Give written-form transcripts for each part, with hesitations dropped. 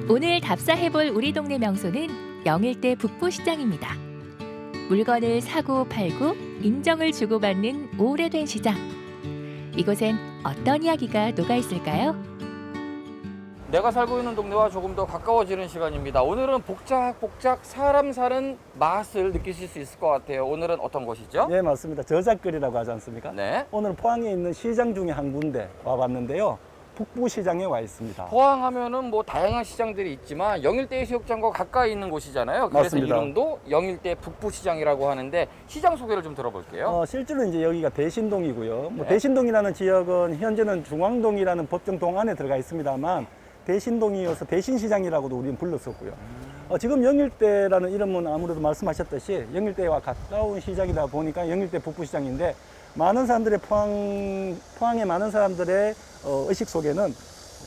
오늘 답사해볼 우리 동네 명소는 영일대 북부시장입니다. 물건을 사고 팔고 인정을 주고받는 오래된 시장. 이곳엔 어떤 이야기가 녹아있을까요? 내가 살고 있는 동네와 조금 더 가까워지는 시간입니다. 오늘은 복작복작 사람 사는 맛을 느끼실 수 있을 것 같아요. 오늘은 어떤 곳이죠? 네, 맞습니다. 저작거리라고 하지 않습니까? 네. 오늘 포항에 있는 시장 중에 한 군데 와봤는데요. 북부시장에 와 있습니다. 포항하면은 뭐 다양한 시장들이 있지만 영일대 해수욕장과 가까이 있는 곳이잖아요. 그래서 맞습니다. 이름도 영일대 북부시장이라고 하는데 시장 소개를 좀 들어볼게요. 실제로 이제 여기가 대신동이고요. 네. 대신동이라는 지역은 현재는 중앙동이라는 법정동 안에 들어가 있습니다만 대신동이어서 대신시장이라고도 우리는 불렀었고요. 지금 영일대라는 이름은 아무래도 말씀하셨듯이 영일대와 가까운 시장이다 보니까 영일대 북부시장인데 많은 사람들의 포항의 많은 사람들의 의식 속에는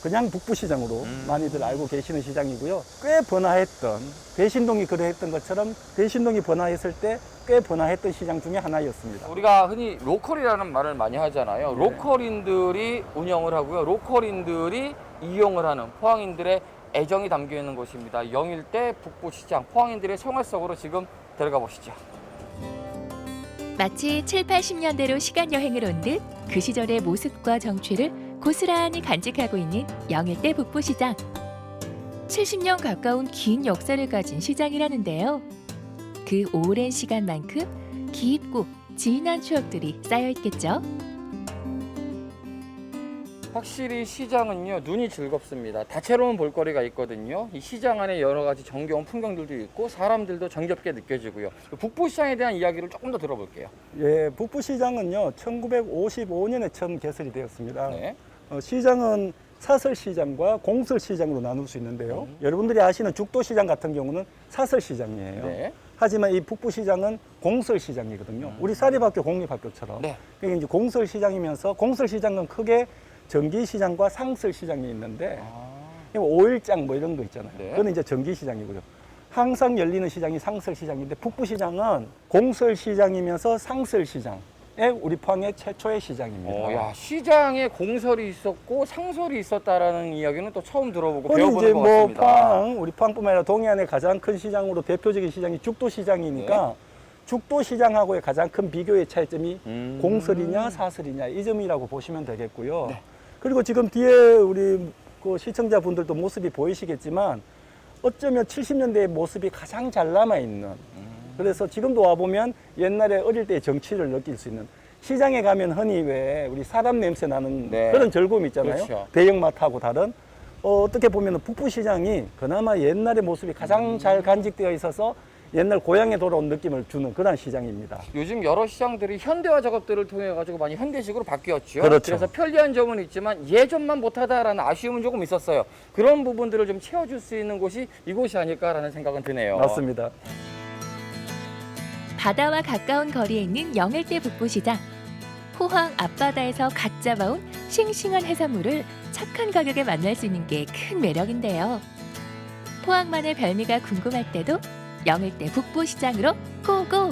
그냥 북부시장으로 많이들 알고 계시는 시장이고요. 꽤 번화했던, 대신동이 그러했던 것처럼 대신동이 번화했을 때 꽤 번화했던 시장 중에 하나였습니다. 우리가 흔히 로컬이라는 말을 많이 하잖아요. 네. 로컬인들이 운영을 하고요. 로컬인들이 이용을 하는 포항인들의 애정이 담겨 있는 곳입니다. 영일대 북부시장, 포항인들의 생활 속으로 지금 들어가 보시죠. 마치 7, 80년대로 시간여행을 온 듯 그 시절의 모습과 정취를 고스란히 간직하고 있는 영일대 북부시장. 70년 가까운 긴 역사를 가진 시장이라는데요. 그 오랜 시간만큼 깊고 진한 추억들이 쌓여있겠죠. 확실히 시장은요, 눈이 즐겁습니다. 다채로운 볼거리가 있거든요. 이 시장 안에 여러 가지 정겨운 풍경들도 있고 사람들도 정겹게 느껴지고요. 북부시장에 대한 이야기를 조금 더 들어볼게요. 예, 북부시장은요 1955년에 처음 개설이 되었습니다. 네. 시장은 사설시장과 공설시장으로 나눌 수 있는데요. 여러분들이 아시는 죽도시장 같은 경우는 사설시장이에요. 네. 하지만 이 북부시장은 공설시장이거든요. 우리 사립학교 공립학교처럼. 네. 그게 이제 공설시장이면서 공설시장은 크게 전기시장과 상설시장이 있는데 오일장 뭐 이런 거 있잖아요. 네. 그건 이제 전기시장이고요. 항상 열리는 시장이 상설시장인데 북부시장은 공설시장이면서 상설시장. 우리 포항의 최초의 시장입니다. 야, 시장에 공설이 있었고 상설이 있었다라는 이야기는 또 처음 들어보고 그건 배워보는 이제 것 뭐 같습니다. 우리 포항뿐만 아니라 동해안의 가장 큰 시장으로 대표적인 시장이 죽도시장이니까 네. 죽도시장하고의 가장 큰 비교의 차이점이 공설이냐 사설이냐 이 점이라고 보시면 되겠고요. 네. 그리고 지금 뒤에 우리 그 시청자분들도 모습이 보이시겠지만 어쩌면 70년대의 모습이 가장 잘 남아있는 그래서 지금도 와보면 옛날에 어릴 때의 정취를 느낄 수 있는 시장에 가면 흔히 왜 우리 사람 냄새 나는 네. 그런 즐거움 있잖아요. 그렇죠. 대형마트하고 다른 어떻게 보면 북부시장이 그나마 옛날의 모습이 가장 잘 간직되어 있어서 옛날 고향에 돌아온 느낌을 주는 그런 시장입니다. 요즘 여러 시장들이 현대화 작업들을 통해 가지고 많이 현대식으로 바뀌었죠. 그렇죠. 그래서 편리한 점은 있지만 예전만 못하다라는 아쉬움은 조금 있었어요. 그런 부분들을 좀 채워줄 수 있는 곳이 이곳이 아닐까라는 생각은 드네요. 맞습니다. 바다와 가까운 거리에 있는 영일대 북부시장. 포항 앞바다에서 갓 잡아온 싱싱한 해산물을 착한 가격에 만날 수 있는 게 큰 매력인데요. 포항만의 별미가 궁금할 때도 영일대 북부시장으로 고고!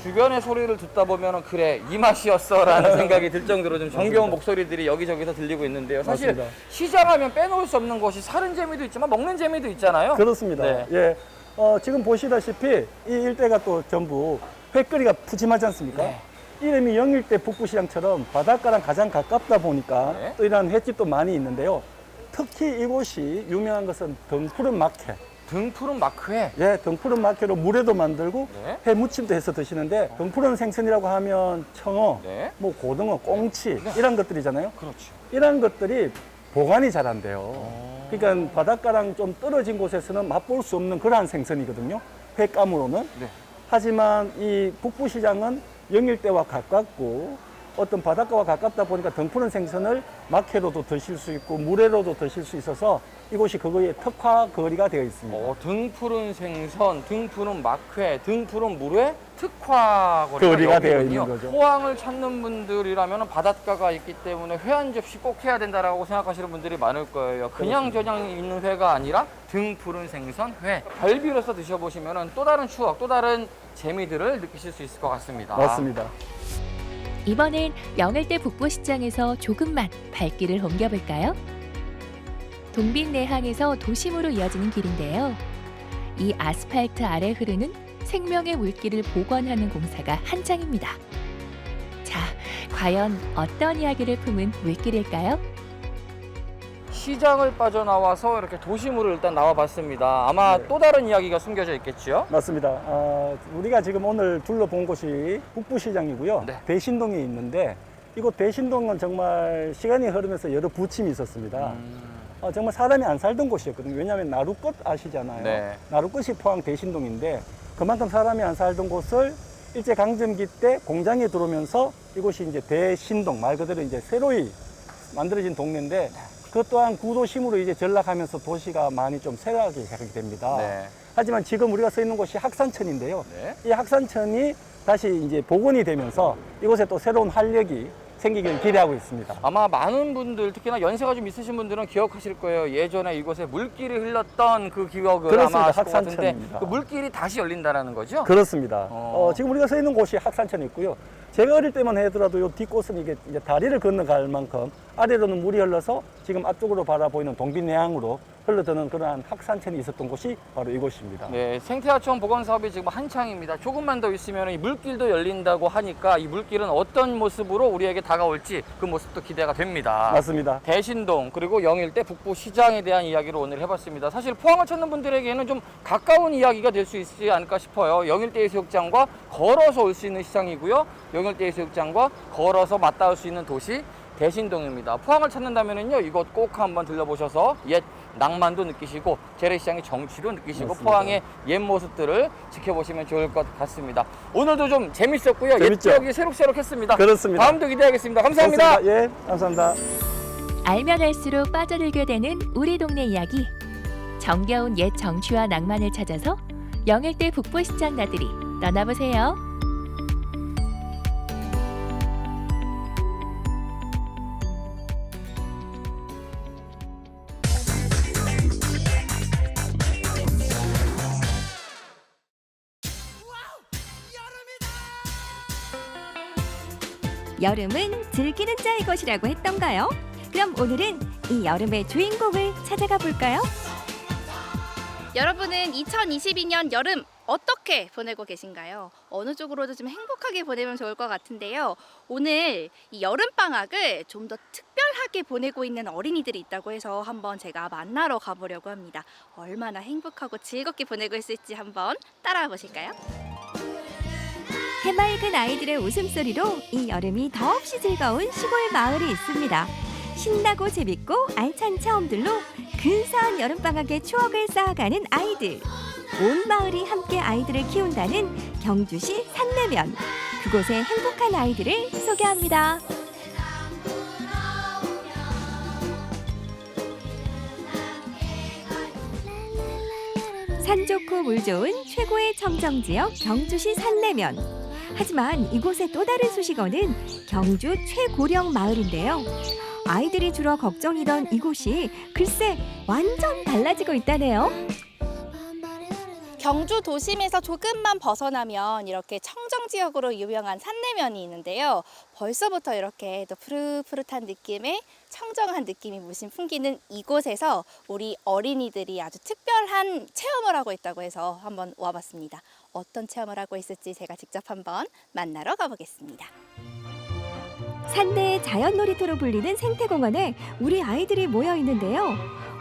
주변의 소리를 듣다 보면 그래 이 맛이었어라는 생각이 들 정도로 좀 정겨운 목소리들이 여기저기서 들리고 있는데요. 사실 맞습니다. 시장하면 빼놓을 수 없는 것이 사는 재미도 있지만 먹는 재미도 있잖아요. 그렇습니다. 네. 예. 지금 보시다시피 이 일대가 또 전부 회거리가 푸짐하지 않습니까? 네. 이름이 영일대 북부시장처럼 바닷가랑 가장 가깝다 보니까 네. 또 이런 횟집도 많이 있는데요. 특히 이곳이 유명한 것은 등푸른 막회. 등푸른 마크에 예, 등푸른 막회로 물회도 만들고 네. 회 무침도 해서 드시는데 등푸른 생선이라고 하면 청어, 네. 뭐 고등어, 꽁치 이런 것들이잖아요. 그렇죠. 이런 것들이 보관이 잘 안 돼요. 그러니까 바닷가랑 좀 떨어진 곳에서는 맛볼 수 없는 그러한 생선이거든요. 횟감으로는. 네. 하지만 이 북부시장은 영일대와 가깝고 어떤 바닷가와 가깝다 보니까 등푸른 생선을 막회로도 드실 수 있고 물회로도 드실 수 있어서 이곳이 그거의 특화 거리가 되어 있습니다. 등푸른 생선, 등푸른 막회, 등푸른 물회 특화 거리가 되어 여기군요. 있는 거죠. 포항을 찾는 분들이라면 바닷가가 있기 때문에 회 한 접시 꼭 해야 된다라고 생각하시는 분들이 많을 거예요. 그냥 저냥 있는 회가 아니라 등푸른 생선, 회. 별비로서 드셔보시면 또 다른 추억, 또 다른 재미들을 느끼실 수 있을 것 같습니다. 맞습니다. 이번엔 영일대 북부시장에서 조금만 발길을 옮겨볼까요? 동빈내항에서 도심으로 이어지는 길인데요. 이 아스팔트 아래 흐르는 생명의 물길을 복원하는 공사가 한창입니다. 자, 과연 어떤 이야기를 품은 물길일까요? 시장을 빠져나와서 이렇게 도심으로 일단 나와봤습니다. 아마 네. 또 다른 이야기가 숨겨져 있겠죠? 맞습니다. 우리가 지금 오늘 둘러본 곳이 북부시장이고요. 네. 대신동에 있는데 이곳 대신동은 정말 시간이 흐르면서 여러 부침이 있었습니다. 정말 사람이 안 살던 곳이었거든요. 왜냐하면 나루꽃 아시잖아요. 네. 나루꽃이 포항 대신동인데 그만큼 사람이 안 살던 곳을 일제강점기 때 공장에 들어오면서 이곳이 이제 대신동, 말 그대로 이제 새로이 만들어진 동네인데 그것 또한 구도심으로 이제 전락하면서 도시가 많이 좀 쇠락하게 됩니다. 네. 하지만 지금 우리가 서 있는 곳이 학산천인데요. 네. 이 학산천이 다시 이제 복원이 되면서 이곳에 또 새로운 활력이 생기기를 기대하고 있습니다. 아마 많은 분들, 특히나 연세가 좀 있으신 분들은 기억하실 거예요. 예전에 이곳에 물길이 흘렀던 그 기억을 그렇습니다. 아마 아실 것 같은데 학산천입니다. 그 물길이 다시 열린다는 거죠? 그렇습니다. 어. 지금 우리가 서 있는 곳이 학산천이 있고요. 제가 어릴 때만 하더라도 이 뒷곳은 이게 이제 다리를 건너갈 만큼 아래로는 물이 흘러서 지금 앞쪽으로 바라보이는 동빈내항으로 흘러드는 그러한 학산천이 있었던 곳이 바로 이곳입니다. 네, 생태하천 복원 사업이 지금 한창입니다. 조금만 더 있으면 이 물길도 열린다고 하니까 이 물길은 어떤 모습으로 우리에게 다가올지 그 모습도 기대가 됩니다. 맞습니다. 대신동 그리고 영일대 북부시장에 대한 이야기를 오늘 해봤습니다. 사실 포항을 찾는 분들에게는 좀 가까운 이야기가 될 수 있지 않을까 싶어요. 영일대 해수욕장과 걸어서 올 수 있는 시장이고요. 영일대 해수욕장과 걸어서 맞닿을 수 있는 도시 대신동입니다. 포항을 찾는다면요 이곳 꼭 한번 들려보셔서 옛 낭만도 느끼시고 재래시장의 정취도 느끼시고 맞습니다. 포항의 옛 모습들을 지켜보시면 좋을 것 같습니다. 오늘도 좀 재밌었고요. 재밌죠? 옛 기억이 새록새록했습니다. 그렇습니다. 다음도 기대하겠습니다. 감사합니다. 좋습니다. 예, 감사합니다. 알면 알수록 빠져들게 되는 우리 동네 이야기. 정겨운 옛 정취와 낭만을 찾아서 영일대 북부시장 나들이 떠나보세요. 여름은 즐기는 자의 것이라고 했던가요? 그럼 오늘은 이 여름의 주인공을 찾아가 볼까요? 여러분은 2022년 여름 어떻게 보내고 계신가요? 어느 쪽으로도 좀 행복하게 보내면 좋을 것 같은데요. 오늘 이 여름방학을 좀 더 특별하게 보내고 있는 어린이들이 있다고 해서 한번 제가 만나러 가보려고 합니다. 얼마나 행복하고 즐겁게 보내고 있을지 한번 따라와 보실까요? 해맑은 아이들의 웃음소리로 이 여름이 더없이 즐거운 시골 마을이 있습니다. 신나고 재밌고 알찬 체험들로 근사한 여름방학의 추억을 쌓아가는 아이들. 온 마을이 함께 아이들을 키운다는 경주시 산내면. 그곳의 행복한 아이들을 소개합니다. 산 좋고 물 좋은 최고의 청정지역 경주시 산내면. 하지만 이곳의 또 다른 수식어는 경주 최고령 마을인데요. 아이들이 주로 걱정이던 이곳이 글쎄 완전 달라지고 있다네요. 경주 도심에서 조금만 벗어나면 이렇게 청정지역으로 유명한 산내면이 있는데요. 벌써부터 이렇게 또 푸릇푸릇한 느낌의 청정한 느낌이 물씬 풍기는 이곳에서 우리 어린이들이 아주 특별한 체험을 하고 있다고 해서 한번 와봤습니다. 어떤 체험을 하고 있을지 제가 직접 한번 만나러 가보겠습니다. 산내의 자연놀이터로 불리는 생태공원에 우리 아이들이 모여 있는데요.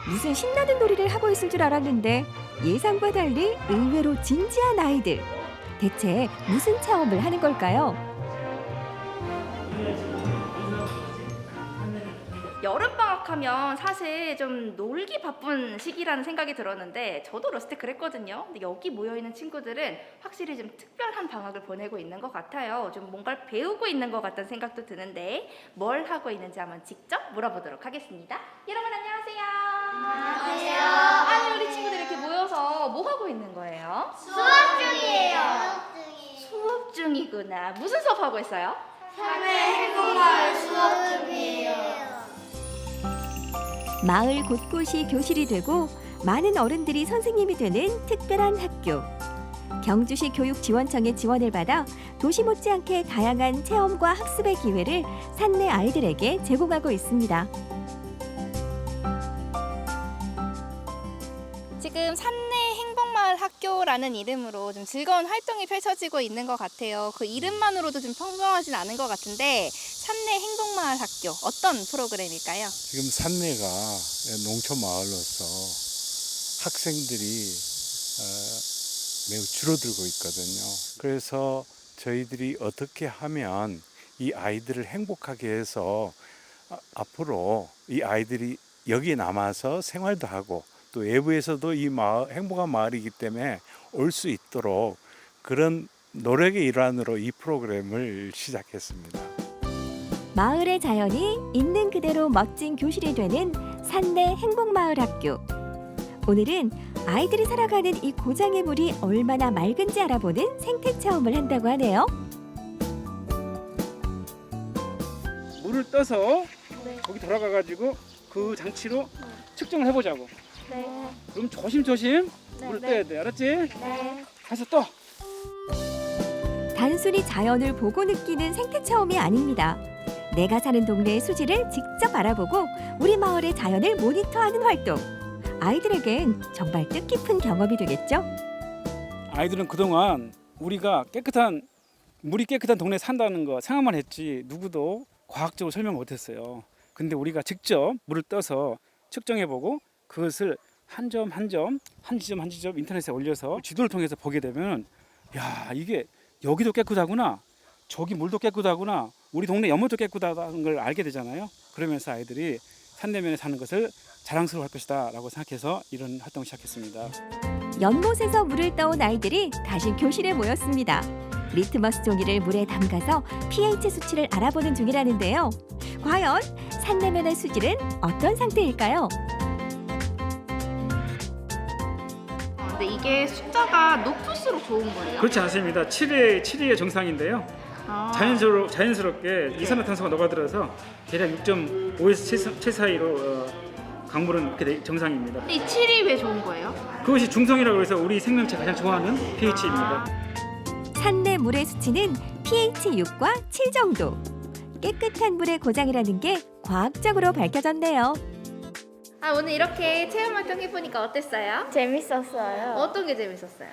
무슨 신나는 놀이를 하고 있을 줄 알았는데 예상과 달리 의외로 진지한 아이들. 대체 무슨 체험을 하는 걸까요? 여름방학 하면 사실 좀 놀기 바쁜 시기라는 생각이 들었는데 저도 어렸을 때 그랬거든요. 근데 여기 모여있는 친구들은 확실히 좀 특별한 방학을 보내고 있는 것 같아요. 좀 뭔가를 배우고 있는 것 같다는 생각도 드는데 뭘 하고 있는지 한번 직접 물어보도록 하겠습니다. 여러분 안녕하세요. 안녕하세요. 아니 우리 친구들 이렇게 모여서 뭐 하고 있는 거예요? 수업 중이에요. 수업 중이구나. 무슨 수업 하고 있어요? 삶의 행복마을 수업 중이에요. 마을 곳곳이 교실이 되고 많은 어른들이 선생님이 되는 특별한 학교. 경주시 교육지원청의 지원을 받아 도시 못지않게 다양한 체험과 학습의 기회를 산내 아이들에게 제공하고 있습니다. 지금 산내 행복마을 학교라는 이름으로 좀 즐거운 활동이 펼쳐지고 있는 것 같아요. 그 이름만으로도 좀 평범하진 않은 것 같은데 산내 행복마을 학교 어떤 프로그램일까요? 지금 산내가 농촌 마을로서 학생들이 매우 줄어들고 있거든요. 그래서 저희들이 어떻게 하면 이 아이들을 행복하게 해서 앞으로 이 아이들이 여기에 남아서 생활도 하고 또 외부에서도 이 마을, 행복한 마을이기 때문에 올 수 있도록 그런 노력의 일환으로 이 프로그램을 시작했습니다. 마을의 자연이 있는 그대로 멋진 교실이 되는 산내 행복마을 학교. 오늘은 아이들이 살아가는 이 고장의 물이 얼마나 맑은지 알아보는 생태 체험을 한다고 하네요. 물을 떠서 거기 들어가가지고 그 장치로 측정을 해보자고. 네. 그럼 조심조심 물을 떠야 돼. 알았지? 네. 가서 떠. 단순히 자연을 보고 느끼는 생태 체험이 아닙니다. 내가 사는 동네의 수질을 직접 알아보고 우리 마을의 자연을 모니터하는 활동. 아이들에겐 정말 뜻깊은 경험이 되겠죠? 아이들은 그동안 우리가 물이 깨끗한 동네에 산다는 거 생각만 했지 누구도 과학적으로 설명 못했어요. 근데 우리가 직접 물을 떠서 측정해보고 그것을 한 지점 한 지점 인터넷에 올려서 지도를 통해서 보게 되면 야, 이게 여기도 깨끗하구나, 저기 물도 깨끗하구나, 우리 동네 연못도 깨끗하다는 걸 알게 되잖아요. 그러면서 아이들이 산내면에 사는 것을 자랑스러워할 것이다 라고 생각해서 이런 활동을 시작했습니다. 연못에서 물을 떠온 아이들이 다시 교실에 모였습니다. 리트머스 종이를 물에 담가서 pH 수치를 알아보는 중이라는데요. 과연 산내면의 수질은 어떤 상태일까요? 근데 이게 숫자가 높을수록 좋은 거예요? 그렇지 않습니다. 7의 정상인데요. 자연스럽게 이산화탄소가 녹아들어서 대략 6.5에서 7 사이로 강물은 그렇게 정상입니다. 근데 이 7이 왜 좋은 거예요? 그것이 중성이라고 해서 우리 생명체가 가장 좋아하는 pH입니다. 산내 물의 수치는 pH 6과 7 정도. 깨끗한 물의 고장이라는 게 과학적으로 밝혀졌네요. 오늘 이렇게 체험 활동 해보니까 어땠어요? 재밌었어요. 어떤 게 재밌었어요?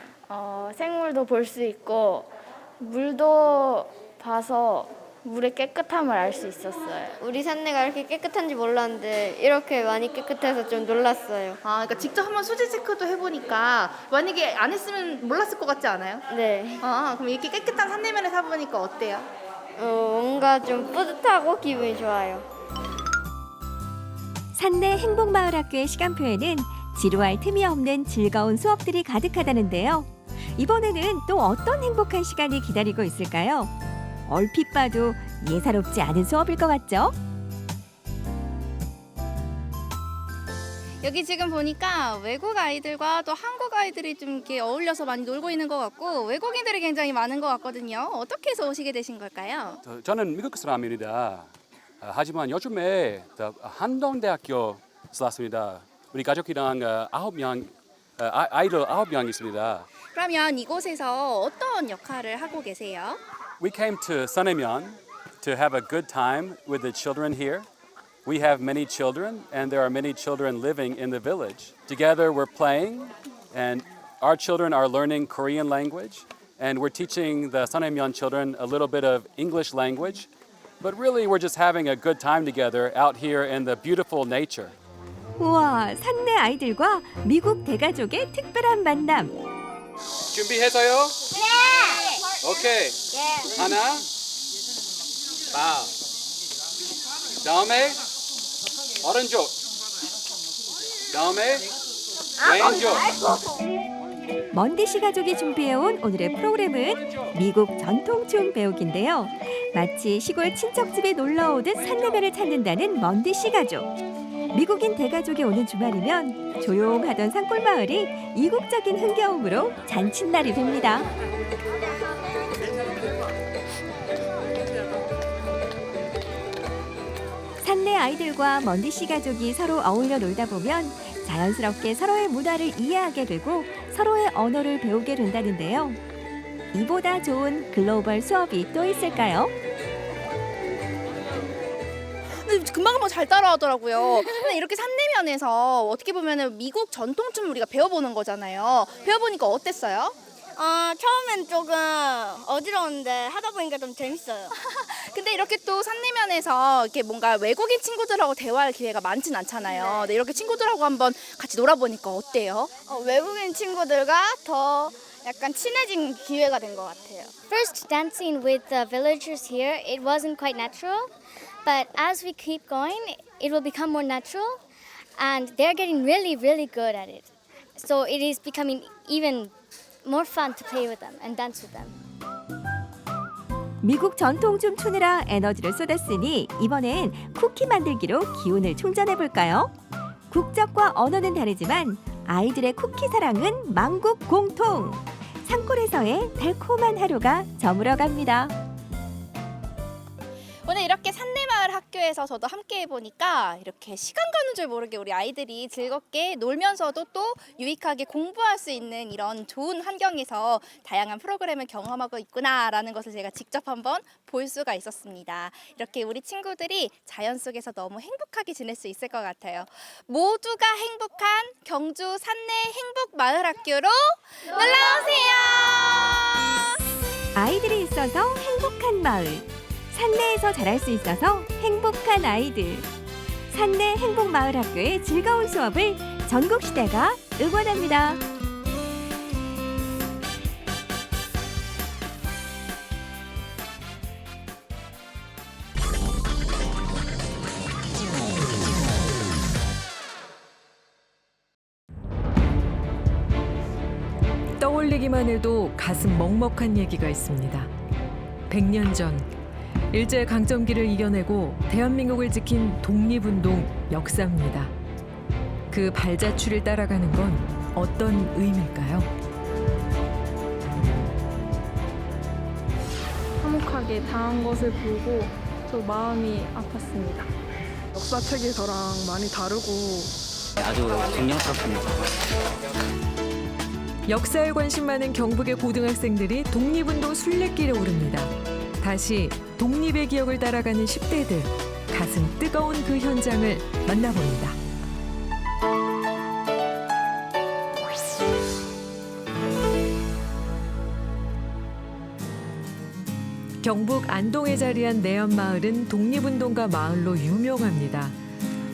생물도 볼 수 있고 물도 봐서 물의 깨끗함을 알 수 있었어요. 우리 산내가 이렇게 깨끗한지 몰랐는데 이렇게 많이 깨끗해서 좀 놀랐어요. 그러니까 직접 한번 수질 체크도 해보니까 만약에 안 했으면 몰랐을 것 같지 않아요? 네. 그럼 이렇게 깨끗한 산내면에 사보니까 어때요? 뭔가 좀 뿌듯하고 기분이 좋아요. 산내 행복마을학교의 시간표에는 지루할 틈이 없는 즐거운 수업들이 가득하다는데요. 이번에는 또 어떤 행복한 시간이 기다리고 있을까요? 얼핏 봐도 예사롭지 않은 수업일 것 같죠? 여기 지금 보니까 외국 아이들과 또 한국 아이들이 좀 이렇게 어울려서 많이 놀고 있는 것 같고 외국인들이 굉장히 많은 것 같거든요. 어떻게 해서 오시게 되신 걸까요? 저는 미국 사람입니다. 하지만 요즘에 한동대학교 왔습니다. 우리 가족이랑 9명, 아이들 9명 있습니다. 그러면 이곳에서 어떤 역할을 하고 계세요? We came to Sanemyeon to have a good time with the children here. We have many children, and there are many children living in the village. Together we're playing, and our children are learning Korean language, and we're teaching the Sanemyeon children a little bit of English language. But really we're just having a good time together out here in the beautiful nature. 우와, 산내 아이들과 미국 대가족의 특별한 만남. 준비해서요? 네! 오케이. 하나, 봐. 다음에 오른쪽. 다음에 왼쪽. 먼디씨 가족이 준비해온 오늘의 프로그램은 미국 전통춤 배우기인데요. 마치 시골 친척집에 놀러 오듯 산내면을 찾는다는 먼디씨 가족. 미국인 대가족이 오는 주말이면 조용하던 산골마을이 이국적인 흥겨움으로 잔칫날이 됩니다. 산내 아이들과 먼디씨 가족이 서로 어울려 놀다 보면 자연스럽게 서로의 문화를 이해하게 되고 서로의 언어를 배우게 된다는데요. 이보다 좋은 글로벌 수업이 또 있을까요? 근데 금방금방 잘 따라하더라고요. 근데 이렇게 산내면에서 어떻게 보면은 미국 전통춤 우리가 배워보는 거잖아요. 배워보니까 어땠어요? 처음엔 조금 어지러운데 하다 보니까 좀 재밌어요. 근데 이렇게 또 산내면에서 이렇게 뭔가 외국인 친구들하고 대화할 기회가 많진 않잖아요. 근데 이렇게 친구들하고 한번 같이 놀아보니까 어때요? 외국인 친구들과 더 약간 친해진 기회가 된 것 같아요. First, dancing with the villagers here, it wasn't quite natural. But as we keep going, it will become more natural. And they're getting really, really good at it. So it is becoming even more fun to play with them and dance with them. 미국 전통춤 추느라 에너지를 쏟았으니 이번엔 쿠키 만들기로 기운을 충전해 볼까요? 국적과 언어는 다르지만 아이들의 쿠키 사랑은 만국 공통. 산골에서의 달콤한 하루가 저물어 갑니다. 오늘 이렇게 산내마을 학교에서 저도 함께 해보니까 이렇게 시간 가는 줄 모르게 우리 아이들이 즐겁게 놀면서도 또 유익하게 공부할 수 있는 이런 좋은 환경에서 다양한 프로그램을 경험하고 있구나라는 것을 제가 직접 한번 볼 수가 있었습니다. 이렇게 우리 친구들이 자연 속에서 너무 행복하게 지낼 수 있을 것 같아요. 모두가 행복한 경주 산내 행복마을학교로 놀러오세요. 아이들이 있어서 행복한 마을. 산내에서 자랄 수 있어서 행복한 아이들. 산내 행복마을학교의 즐거운 수업을 전국시대가 응원합니다. 떠올리기만 해도 가슴 먹먹한 얘기가 있습니다. 100년 전 일제강점기를 이겨내고 대한민국을 지킨 독립운동 역사입니다. 그 발자취를 따라가는 건 어떤 의미일까요? 화목하게 당한 것을 보고 저 마음이 아팠습니다. 역사책이 저랑 많이 다르고 아주 존경스럽습니다. 역사에 관심 많은 경북의 고등학생들이 독립운동 순례길에 오릅니다. 다시 독립의 기억을 따라가는 10대들, 가슴 뜨거운 그 현장을 만나봅니다. 경북 안동에 자리한 내연마을은 독립운동가 마을로 유명합니다.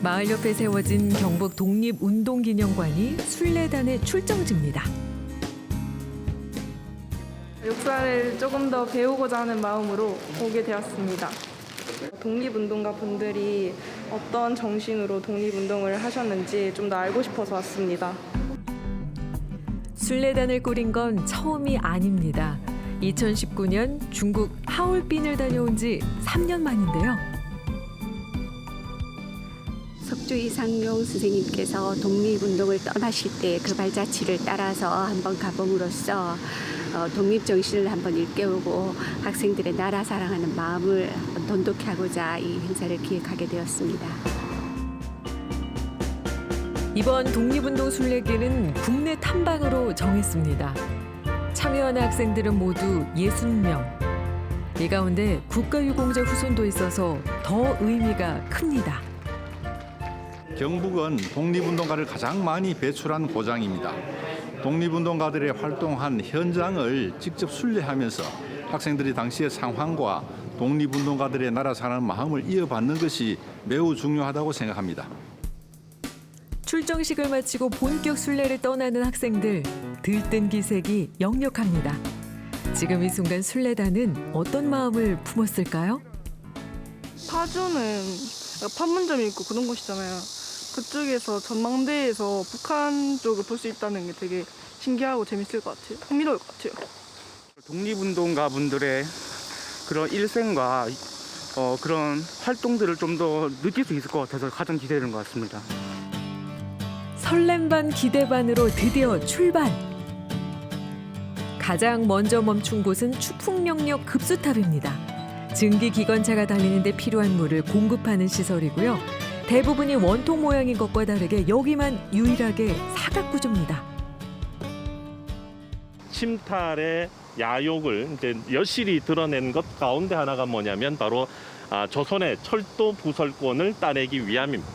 마을 옆에 세워진 경북 독립운동기념관이 순례단의 출정지입니다. 역사를 조금 더 배우고자 하는 마음으로 오게 되었습니다. 독립운동가 분들이 어떤 정신으로 독립운동을 하셨는지 좀 더 알고 싶어서 왔습니다. 순례단을 꾸린 건 처음이 아닙니다. 2019년 중국 하얼빈을 다녀온 지 3년 만인데요. 석주 이상용 선생님께서 독립운동을 떠나실 때 그 발자취를 따라서 한번 가봄으로써 독립정신을 한번 일깨우고 학생들의 나라 사랑하는 마음을 돈독히 하고자 이 행사를 기획하게 되었습니다. 이번 독립운동 순례길은 국내 탐방으로 정했습니다. 참여하는 학생들은 모두 60명. 이 가운데 국가유공자 후손도 있어서 더 의미가 큽니다. 경북은 독립운동가를 가장 많이 배출한 고장입니다. 독립운동가들의 활동한 현장을 직접 순례하면서 학생들이 당시의 상황과 독립운동가들의 나라 사랑하는 마음을 이어받는 것이 매우 중요하다고 생각합니다. 출정식을 마치고 본격 순례를 떠나는 학생들, 들뜬 기색이 역력합니다. 지금 이 순간 순례단은 어떤 마음을 품었을까요? 파주는 판문점 있고 그런 곳이잖아요. 그쪽에서 전망대에서 북한 쪽을 볼 수 있다는 게 되게 신기하고 재밌을 것 같아요. 흥미로울 것 같아요. 독립운동가 분들의 그런 일생과 그런 활동들을 좀 더 느낄 수 있을 것 같아서 가장 기대되는 것 같습니다. 설렘 반 기대 반으로 드디어 출발! 가장 먼저 멈춘 곳은 추풍령역 급수탑입니다. 증기 기관차가 달리는 데 필요한 물을 공급하는 시설이고요. 대부분이 원통 모양인 것과 다르게 여기만 유일하게 사각구조입니다. 침탈의 야욕을 이제 여실히 드러낸 것 가운데 하나가 뭐냐면 바로 조선의 철도 부설권을 따내기 위함입니다.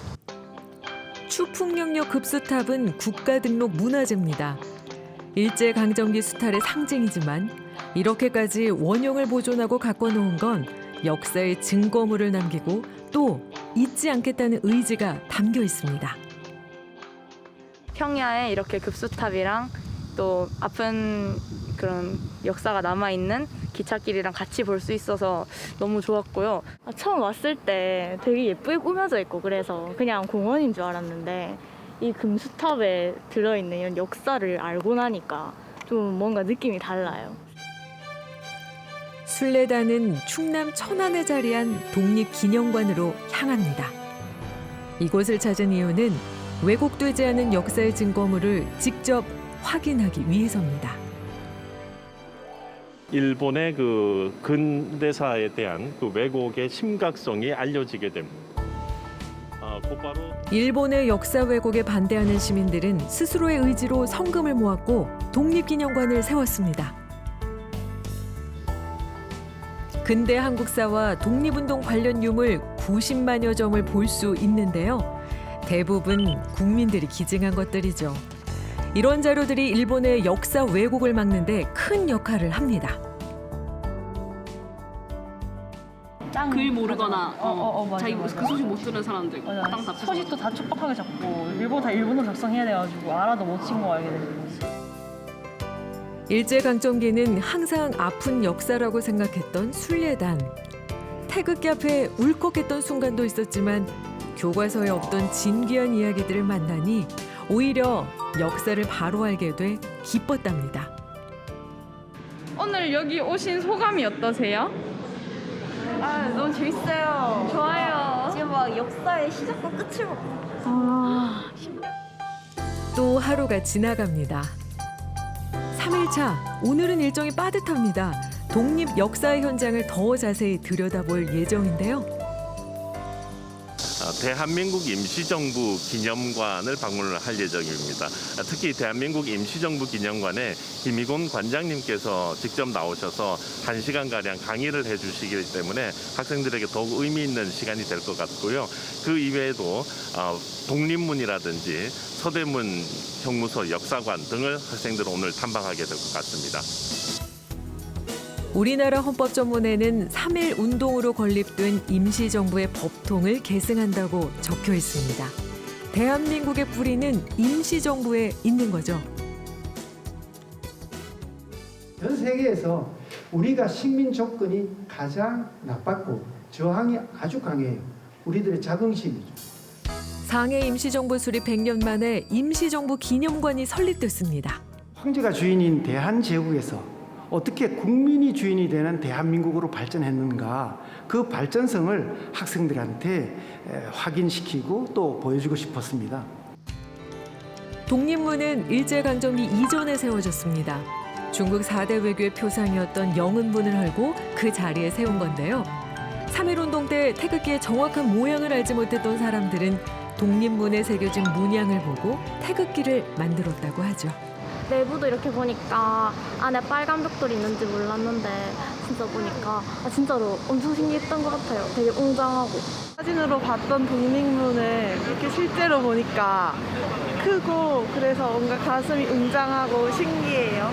추풍령역 급수탑은 국가등록 문화재입니다. 일제강점기 수탈의 상징이지만 이렇게까지 원형을 보존하고 가꿔놓은 건 역사의 증거물을 남기고 또 잊지 않겠다는 의지가 담겨 있습니다. 평야에 이렇게 급수탑이랑 또 아픈 그런 역사가 남아있는 기찻길이랑 같이 볼 수 있어서 너무 좋았고요. 처음 왔을 때 되게 예쁘게 꾸며져 있고 그래서 그냥 공원인 줄 알았는데 이 금수탑에 들어있는 이런 역사를 알고 나니까 좀 뭔가 느낌이 달라요. 순례단은 충남 천안에 자리한 독립기념관으로 향합니다. 이곳을 찾은 이유는 왜곡되지 않은 역사의 증거물을 직접 확인하기 위해서입니다. 일본의 그 근대사에 대한 그 왜곡의 심각성이 알려지게 됩니다. 곧바로 일본의 역사 왜곡에 반대하는 시민들은 스스로의 의지로 성금을 모았고 독립기념관을 세웠습니다. 근대 한국사와 독립운동 관련 유물 90만여 점을 볼 수 있는데요. 대부분 국민들이 기증한 것들이죠. 이런 자료들이 일본의 역사 왜곡을 막는 데 큰 역할을 합니다. 글 모르거나 맞아, 자기 맞아. 그 소식 못 들은 사람들 땅 다 서식도 다 촉박하게 잡고 일본어로 작성해야 돼가지고 알아도 못 친 거 알게 되는 거지. 일제강점기는 항상 아픈 역사라고 생각했던 순례단. 태극기 앞에 울컥했던 순간도 있었지만 교과서에 없던 진귀한 이야기들을 만나니 오히려 역사를 바로 알게 돼 기뻤답니다. 오늘 여기 오신 소감이 어떠세요? 너무 재밌어요. 좋아요. 지금 막 역사의 시작과 끝을 또 하루가 지나갑니다. 3일차, 오늘은 일정이 빠듯합니다. 독립 역사의 현장을 더 자세히 들여다볼 예정인데요. 대한민국 임시정부 기념관을 방문을 할 예정입니다. 특히 대한민국 임시정부 기념관에 김희곤 관장님께서 직접 나오셔서 1시간가량 강의를 해주시기 때문에 학생들에게 더욱 의미 있는 시간이 될 것 같고요. 그 이외에도 독립문이라든지 서대문 형무소 역사관 등을 학생들은 오늘 탐방하게 될 것 같습니다. 우리나라 헌법전문에는 3.1 운동으로 건립된 임시정부의 법통을 계승한다고 적혀 있습니다. 대한민국의 뿌리는 임시정부에 있는 거죠. 전 세계에서 우리가 식민 조건이 가장 나빴고 저항이 아주 강해요. 우리들의 자긍심이죠. 상해 임시정부 수립 100년 만에 임시정부 기념관이 설립됐습니다. 황제가 주인인 대한제국에서 어떻게 국민이 주인이 되는 대한민국으로 발전했는가, 그 발전성을 학생들한테 확인시키고 또 보여주고 싶었습니다. 독립문은 일제강점기 이전에 세워졌습니다. 중국 4대 외교의 표상이었던 영은문을 헐고 그 자리에 세운 건데요. 3.1운동 때 태극기의 정확한 모양을 알지 못했던 사람들은 독립문에 새겨진 문양을 보고 태극기를 만들었다고 하죠. 내부도 이렇게 보니까 안에 빨간 벽돌이 있는지 몰랐는데 진짜 보니까 진짜로 엄청 신기했던 것 같아요. 되게 웅장하고. 사진으로 봤던 독립문을 이렇게 실제로 보니까 크고 그래서 뭔가 가슴이 웅장하고 신기해요.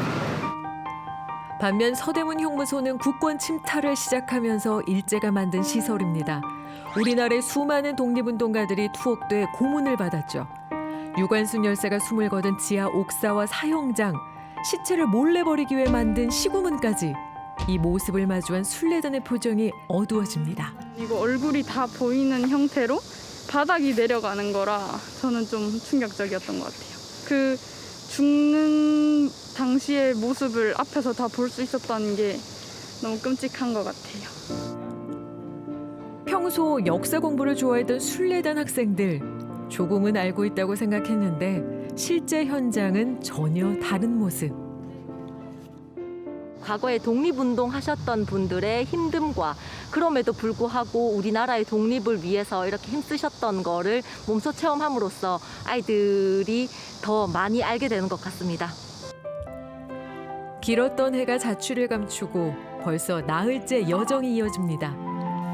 반면 서대문 형무소는 국권 침탈을 시작하면서 일제가 만든 시설입니다. 우리나라의 수많은 독립운동가들이 투옥돼 고문을 받았죠. 유관순 열사가 숨을 거둔 지하 옥사와 사형장, 시체를 몰래 버리기 위해 만든 시구문까지 이 모습을 마주한 순례단의 표정이 어두워집니다. 이거 얼굴이 다 보이는 형태로 바닥이 내려가는 거라 저는 좀 충격적이었던 것 같아요. 그 죽는 당시의 모습을 앞에서 다 볼 수 있었다는 게 너무 끔찍한 것 같아요. 평소 역사 공부를 좋아했던 순례단 학생들, 조금은 알고 있다고 생각했는데 실제 현장은 전혀 다른 모습. 과거에 독립운동 하셨던 분들의 힘듦과 그럼에도 불구하고 우리나라의 독립을 위해서 이렇게 힘쓰셨던 거를 몸소 체험함으로써 아이들이 더 많이 알게 되는 것 같습니다. 길었던 해가 자취를 감추고 벌써 나흘째 여정이 이어집니다.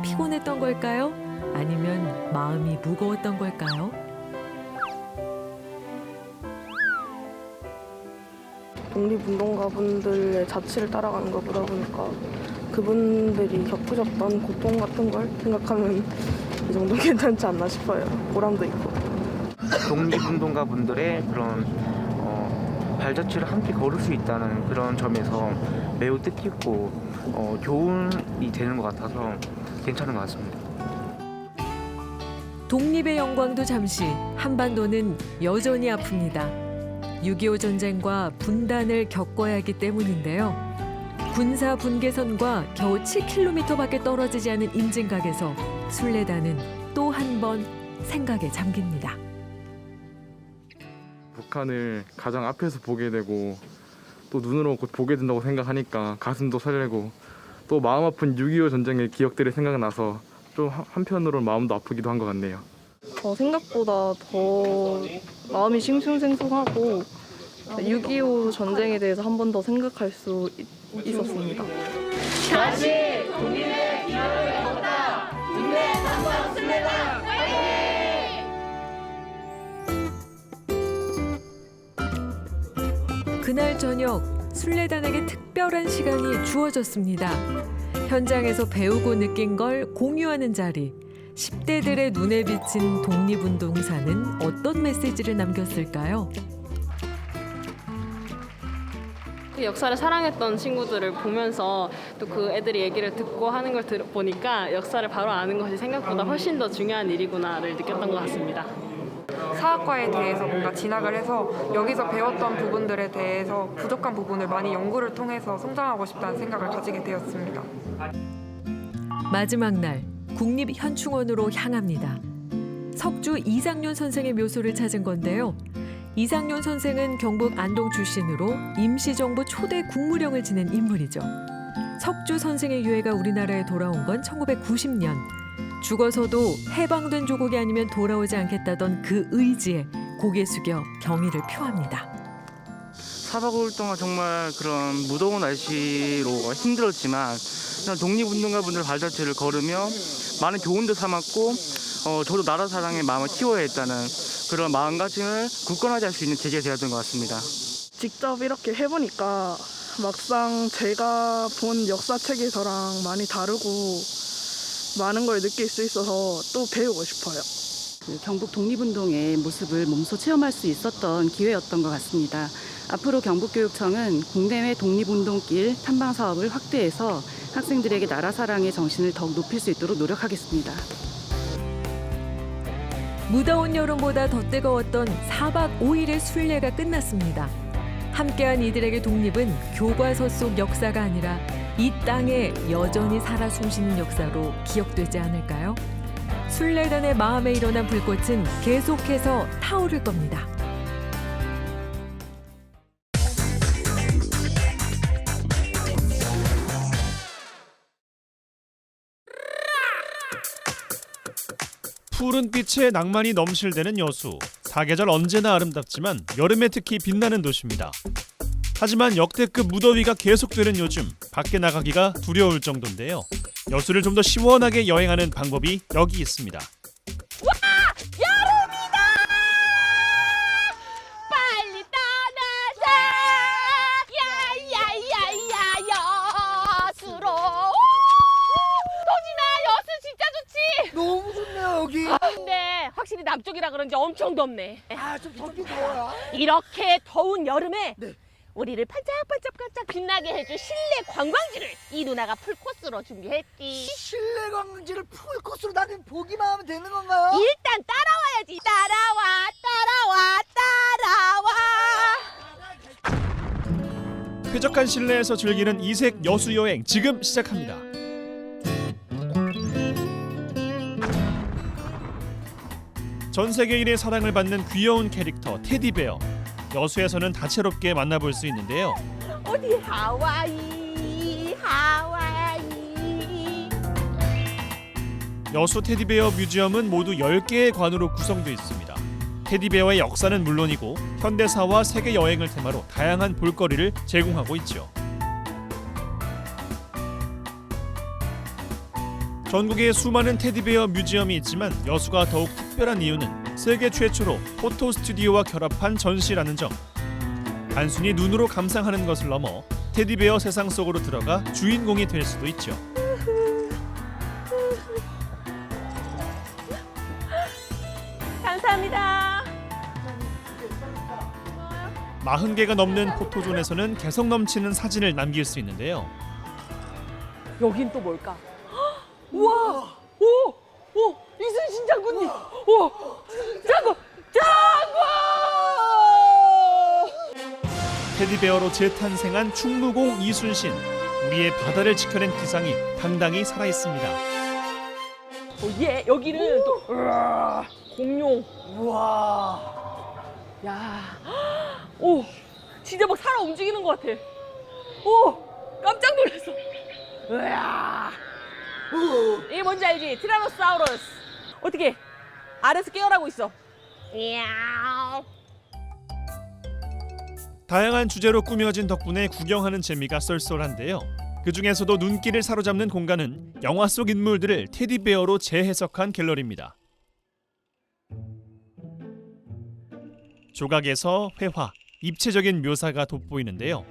피곤했던 걸까요? 아니면 마음이 무거웠던 걸까요? 독립운동가분들의 자취를 따라가는 거 보다 보니까 그분들이 겪으셨던 고통 같은 걸 생각하면 이 정도 괜찮지 않나 싶어요. 보람도 있고. 독립운동가 분들의 그런 발자취를 함께 걸을 수 있다는 그런 점에서 매우 뜻깊고 교훈이 되는 것 같아서 괜찮은 것 같습니다. 독립의 영광도 잠시, 한반도는 여전히 아픕니다. 6.25 전쟁과 분단을 겪어야 하기 때문인데요. 군사 분계선과 겨우 7km밖에 떨어지지 않은 임진각에서 순례단은 또 한 번 생각에 잠깁니다. 북한을 가장 앞에서 보게 되고 또 눈으로 곧 보게 된다고 생각하니까 가슴도 설레고 또 마음 아픈 6.25 전쟁의 기억들이 생각나서 좀 한편으로는 마음도 아프기도 한 것 같네요. 생각보다 더 마음이 싱숭생숭하고 6.25 전쟁에 대해서 한 번 더 생각할 수 있었습니다. 다시 독립의 기여를 걷다 국내 남방 순례단 그날 저녁 순례단에게 특별한 시간이 주어졌습니다. 현장에서 배우고 느낀 걸 공유하는 자리. 10대들의 눈에 비친 독립운동사는 어떤 메시지를 남겼을까요? 그 역사를 사랑했던 친구들을 보면서 또 그 애들이 얘기를 듣고 하는 걸 보니까 역사를 바로 아는 것이 생각보다 훨씬 더 중요한 일이구나를 느꼈던 것 같습니다. 사학과에 대해서 뭔가 진학을 해서 여기서 배웠던 부분들에 대해서 부족한 부분을 많이 연구를 통해서 성장하고 싶다는 생각을 가지게 되었습니다. 마지막 날 국립현충원으로 향합니다. 석주 이상윤 선생의 묘소를 찾은 건데요. 이상윤 선생은 경북 안동 출신으로 임시정부 초대 국무령을 지낸 인물이죠. 석주 선생의 유해가 우리나라에 돌아온 건 1990년. 죽어서도 해방된 조국이 아니면 돌아오지 않겠다던 그 의지에 고개 숙여 경의를 표합니다. 4박 5일 동안 정말 그런 무더운 날씨로 힘들었지만 독립운동가분들 발자취를 걸으며 많은 교훈도 삼았고 저도 나라 사랑의 마음을 키워야 했다는 그런 마음가짐을 굳건하게 할 수 있는 계기가 되었던 것 같습니다. 직접 이렇게 해보니까 막상 제가 본 역사책에서랑 많이 다르고 많은 걸 느낄 수 있어서 또 배우고 싶어요. 경북 독립운동의 모습을 몸소 체험할 수 있었던 기회였던 것 같습니다. 앞으로 경북교육청은 국내외 독립운동길 탐방 사업을 확대해서 학생들에게 나라 사랑의 정신을 더욱 높일 수 있도록 노력하겠습니다. 무더운 여름보다 더 뜨거웠던 4박 5일의 순례가 끝났습니다. 함께한 이들에게 독립은 교과서 속 역사가 아니라 이 땅에 여전히 살아 숨쉬는 역사로 기억되지 않을까요? 순례단의 마음에 일어난 불꽃은 계속해서 타오를 겁니다. 푸른 빛에 낭만이 넘실대는 여수. 사계절 언제나 아름답지만 여름에 특히 빛나는 도시입니다. 하지만 역대급 무더위가 계속되는 요즘 밖에 나가기가 두려울 정도인데요. 여수를 좀 더 시원하게 여행하는 방법이 여기 있습니다. 와! 여름이다! 빨리 떠나자! 야야야야 여수로! 도진아 여수 진짜 좋지? 너무 좋네요 여기. 근데 확실히 남쪽이라 그런지 엄청 덥네. 좀 덥긴 더워요. 이렇게 더운 여름에 우리를 반짝반짝 빛나게 해줄 실내 관광지를 이 누나가 풀코스로 준비했지. 실내 관광지를 풀코스로 나는 보기만 하면 되는 건가요? 일단 따라와야지. 따라와. 쾌적한 실내에서 즐기는 이색 여수 여행 지금 시작합니다. 전 세계인의 사랑을 받는 귀여운 캐릭터 테디베어. 여수에서는 다채롭게 만나볼 수 있는데요. 어디 하와이. 여수 테디베어 뮤지엄은 모두 10개의 관으로 구성되어 있습니다. 테디베어의 역사는 물론이고 현대사와 세계 여행을 테마로 다양한 볼거리를 제공하고 있죠. 전국에 수많은 테디베어 뮤지엄이 있지만 여수가 더욱 특별한 이유는 세계 최초로 포토 스튜디오와 결합한 전시라는 점. 단순히 눈으로 감상하는 것을 넘어 테디베어 세상 속으로 들어가 주인공이 될 수도 있죠. 감사합니다. 40개가 넘는 포토존에서는 개성 넘치는 사진을 남길 수 있는데요. 여긴 또 뭘까? 우와! 오! 이순신 장군님! 우와! 장군! 테디베어로 재탄생한 충무공 이순신. 우리의 바다를 지켜낸 기상이 당당히 살아있습니다. 예, 여기는 또 우와, 공룡. 우와. 야. 오, 진짜 막 살아 움직이는 것 같아. 오, 깜짝 놀랐어. 우와. 이게 뭔지 알지? 티라노사우루스. 어떻게? 아래서 깨어나고 있어. 이야. 다양한 주제로 꾸며진 덕분에 구경하는 재미가 쏠쏠한데요. 그 중에서도 눈길을 사로잡는 공간은 영화 속 인물들을 테디베어로 재해석한 갤러리입니다. 조각에서 회화, 입체적인 묘사가 돋보이는데요.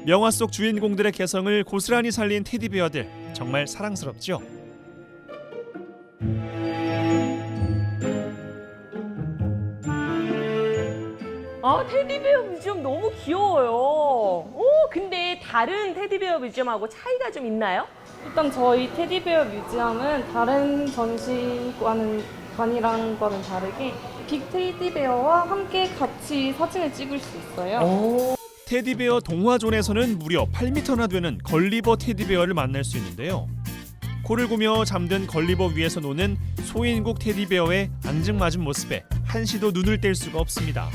영화 속 주인공들의 개성을 고스란히 살린 테디베어들, 정말 사랑스럽죠? 아, 테디베어 뮤지엄 너무 귀여워요. 오, 근데 다른 테디베어 뮤지엄하고 차이가 좀 있나요? 일단 저희 테디베어 뮤지엄은 다른 전시관이랑 거는 다르게 빅 테디베어와 함께 같이 사진을 찍을 수 있어요. 테디베어 동화존에서는 무려 8m나 되는 걸리버 테디베어를 만날 수 있는데요. 코를 고며 잠든 걸리버 위에서 노는 소인국 테디베어의 앙증맞은 모습에 한시도 눈을 뗄 수가 없습니다.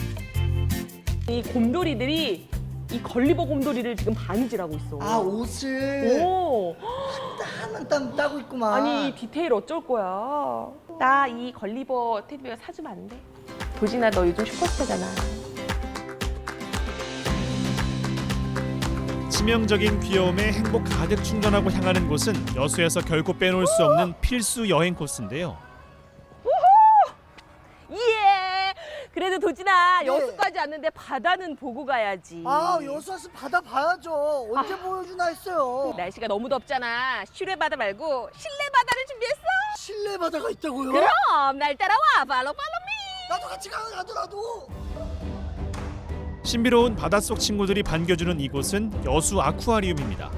이 곰돌이들이 이 걸리버 곰돌이를 지금 바느질하고 있어. 아, 옷을 오. 한 땀 따고 있구만. 아니, 디테일 어쩔 거야. 나 이 걸리버 테디베어 사주면 안 돼? 도진아, 너 요즘 슈퍼스타잖아. 치명적인 귀여움에 행복 가득 충전하고 향하는 곳은 여수에서 결코 빼놓을 수 없는 필수 여행 코스인데요. 예! 그래도 도진아, 여수까지 왔는데 바다는 보고 가야지. 아, 여수 와서 바다 봐야죠. 언제 보여주나 했어요. 날씨가 너무 덥잖아. 실외 바다 말고 실내 바다를 준비했어. 실내 바다가 있다고요? 그럼 날 따라와. 팔로우 미. 나도 같이 가. 나도. 신비로운 바닷속 친구들이 반겨주는 이곳은 여수 아쿠아리움입니다.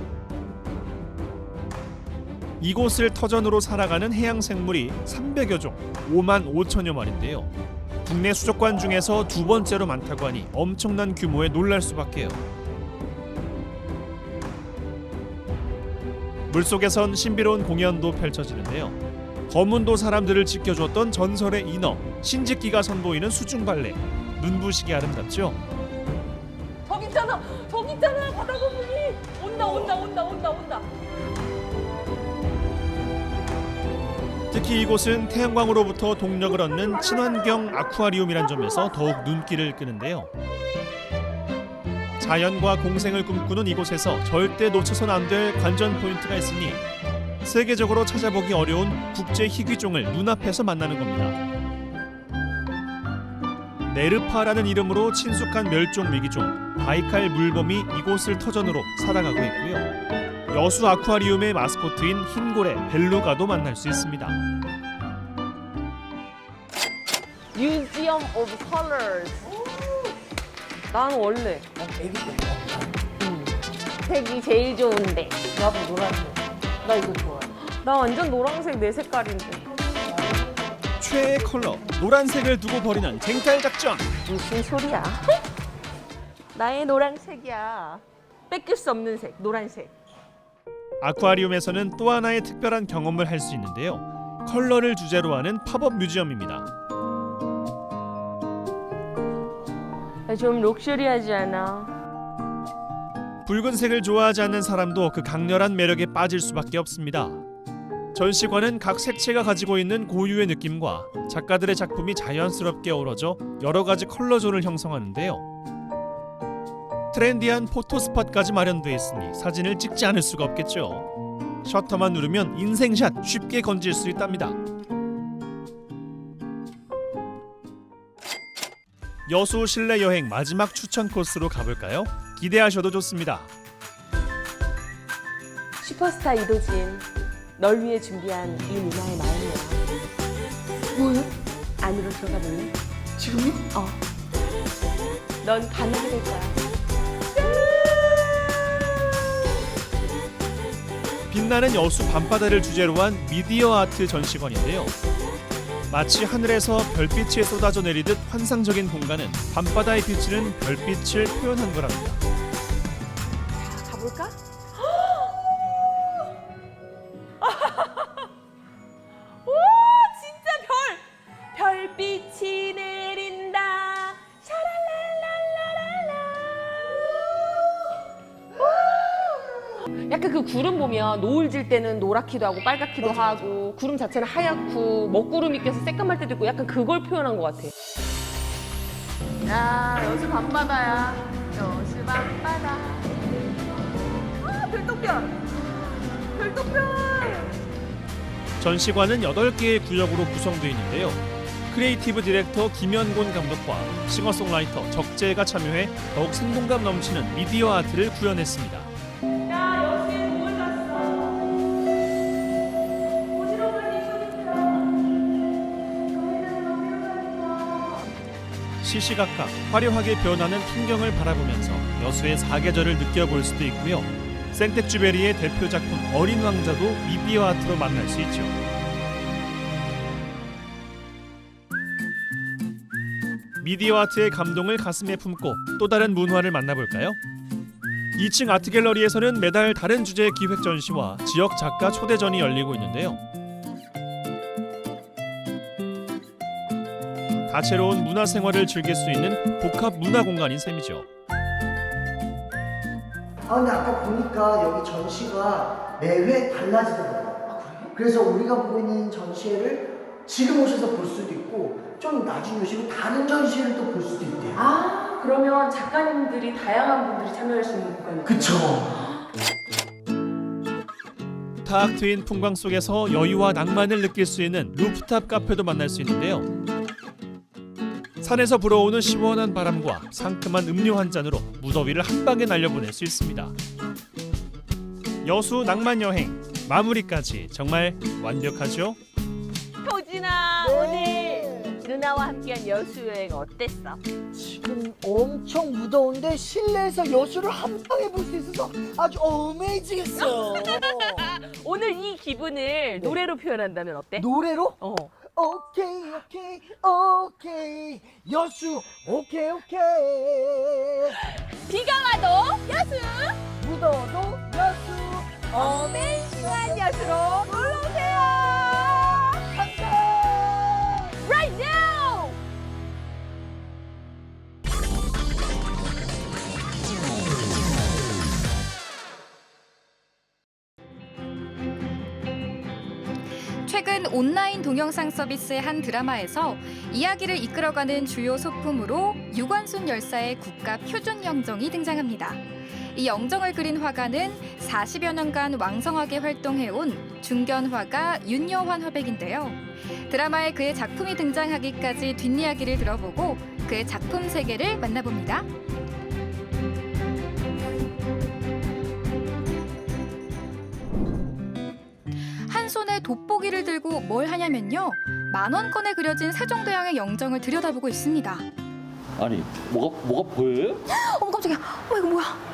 이곳을 터전으로 살아가는 해양 생물이 300여 종, 5만 5천여 마리인데요. 국내 수족관 중에서 두 번째로 많다고 하니 엄청난 규모에 놀랄 수밖에요. 물속에선 신비로운 공연도 펼쳐지는데요. 검은도 사람들을 지켜줬던 전설의 인어, 신짓기가 선보이는 수중발레. 눈부시게 아름답죠? 저기 있잖아. 바다 거북이. 온다. 특히 이곳은 태양광으로부터 동력을 얻는 친환경 아쿠아리움이란 점에서 더욱 눈길을 끄는데요. 자연과 공생을 꿈꾸는 이곳에서 절대 놓쳐선 안 될 관전 포인트가 있으니 세계적으로 찾아보기 어려운 국제 희귀종을 눈앞에서 만나는 겁니다. 네르파라는 이름으로 친숙한 멸종 위기종 바이칼 물범이 이곳을 터전으로 살아가고 있고요. 여수 아쿠아리움의 마스코트인 흰고래 벨루가도 만날 수 있습니다. 뮤지엄 오브 컬러스. 난 원래 색이 제일 좋은데. 나도 노란색. 나 이거 좋아해. 나 완전 노란색 내 색깔인데. 최애 컬러 노란색을 두고 벌이는 쟁탈 작전. 무슨 소리야? 나의 노란색이야. 뺏길 수 없는 색, 노란색. 아쿠아리움에서는 또 하나의 특별한 경험을 할 수 있는데요. 컬러를 주제로 하는 팝업 뮤지엄입니다. 좀 럭셔리하지 않아? 붉은색을 좋아하지 않는 사람도 그 강렬한 매력에 빠질 수밖에 없습니다. 전시관은 각 색채가 가지고 있는 고유의 느낌과 작가들의 작품이 자연스럽게 어우러져 여러 가지 컬러존을 형성하는데요. 트렌디한 포토스팟까지 마련돼 있으니 사진을 찍지 않을 수가 없겠죠. 셔터만 누르면 인생샷 쉽게 건질 수 있답니다. 여수 실내 여행 마지막 추천 코스로 가볼까요? 기대하셔도 좋습니다. 슈퍼스타 이도진, 널 위해 준비한 이 누나의 마음이야. 뭐야? 안으로 들어가 볼래? 지금요? 넌 반하게 될 거야. 빛나는 여수 밤바다를 주제로 한 미디어 아트 전시관인데요. 마치 하늘에서 별빛이 쏟아져 내리듯 환상적인 공간은 밤바다에 비치는 별빛을 표현한 거랍니다. 가볼까? 오, 진짜 별빛이 내린다. 샤랄랄랄랄라. 약간 그 구름 보면 노을 질 때는 노랗기도 하고 빨갛기도 하고 구름 자체는 하얗고 먹구름이 껴서 새까말 때도 있고 약간 그걸 표현한 것 같아. 야, 여수 밤바다야. 여수 밤바다. 아, 별똥별. 별똥별. 전시관은 8개의 구역으로 구성되어 있는데요. 크리에이티브 디렉터 김현곤 감독과 싱어송라이터 적재가 참여해 더욱 생동감 넘치는 미디어 아트를 구현했습니다. 야, 여수에 노을 갔어. 오지랖을 시시각각 화려하게 변하는 풍경을 바라보면서 여수의 사계절을 느껴볼 수도 있고요. 생텍쥐베리의 대표 작품 어린 왕자도 미디어 아트로 만날 수 있죠. 미디어 아트의 감동을 가슴에 품고 또 다른 문화를 만나볼까요? 2층 아트갤러리에서는 매달 다른 주제의 기획 전시와 지역 작가 초대전이 열리고 있는데요. 다채로운 문화생활을 즐길 수 있는 복합 문화 공간인 셈이죠. 근데 아까 보니까 여기 전시가 매회 달라지더라고요. 그래서 우리가 보고 있는 전시회를 지금 오셔서 볼 수도 있고 좀 나중에 오시고 다른 전시회를 또 볼 수도 있대요. 아, 그러면 작가님들이 다양한 분들이 참여할 수 있는 공간이에요. 그쵸. 탁 트인 풍광 속에서 여유와 낭만을 느낄 수 있는 루프탑 카페도 만날 수 있는데요. 산에서 불어오는 시원한 바람과 상큼한 음료 한 잔으로 무더위를 한 방에 날려보낼 수 있습니다. 여수 낭만 여행 마무리까지 정말 완벽하죠? 효진아, 오늘 누나와 함께한 여수 여행 어땠어? 지금 엄청 무더운데 실내에서 여수를 한 방에 볼 수 있어서 아주 어메이징했어요. 오늘 이 기분을 노래로 표현한다면 어때? 노래로? 어. 오케이 오케이 오케이 여수 오케이 오케이 비가 와도 여수, 묻어도 여수 어메이징한 여수로 놀러오세요. 감사 Right now. 최근 온라인 동영상 서비스의 한 드라마에서 이야기를 이끌어가는 주요 소품으로 유관순 열사의 국가 표준 영정이 등장합니다. 이 영정을 그린 화가는 40여 년간 왕성하게 활동해온 중견 화가 윤여환 화백인데요. 드라마에 그의 작품이 등장하기까지 뒷이야기를 들어보고 그의 작품 세계를 만나봅니다. 한 손에 돋보기를 들고 뭘 하냐면요. 만원권에 그려진 세종대왕의 영정을 들여다보고 있습니다. 아니, 뭐가 보여요? 어머 깜짝이야. 이거 뭐야?